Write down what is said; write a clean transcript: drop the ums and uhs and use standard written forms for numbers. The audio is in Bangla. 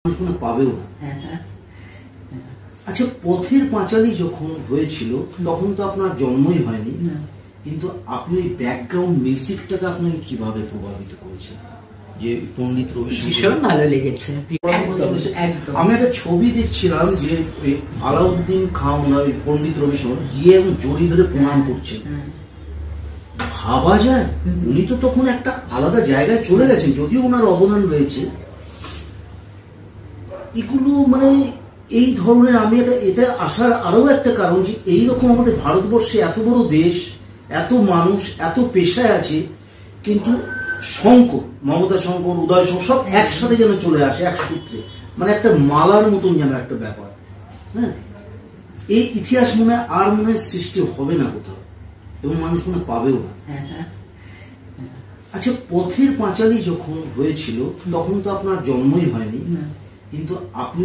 মানুষ পাবেও না। আচ্ছা, পথের পাঁচালী যখন হয়েছিল তখন তো আপনার জন্মই হয়নি, কিন্তু আপনি ব্যাকগ্রাউন্ড মিউজিকটাকে আপনাকে কিভাবে প্রভাবিত করেছে? যে পণ্ডিত ভীষণ ভালো লেগেছে। আমি একটা ছবি দেখছিলাম যে আলাউদ্দিন খাঁ ওনার পণ্ডিত রবিশঙ্কর গিয়ে এবং জড়িয়ে ধরে প্রণাম করছেন। ভাবা যায় উনি তো তখন একটা আলাদা জায়গায় চলে গেছেন, যদিও ওনার অবদান রয়েছে। এগুলো মানে এই ধরনের, আমি এটা আসার আরো একটা কারণ যে এইরকম আমাদের ভারতবর্ষে এত বড় দেশ, এত মানুষ, এত পেশায় আছে, কিন্তু শঙ্কর, মমতা শঙ্কর, উদয় শঙ্কর সব একসাথে যেন চলে আসে এক সূত্রে, মানে একটা মালার মতন যেন একটা ব্যাপার। হ্যাঁ, এই ইতিহাস মনে আর মনে সৃষ্টি হবে না কোথাও, এবং মানুষ মনে পাবেও না। আচ্ছা, পথের পাঁচালী যখন হয়েছিল তখন তো আপনার জন্মই হয়নি, কিন্তু আপনি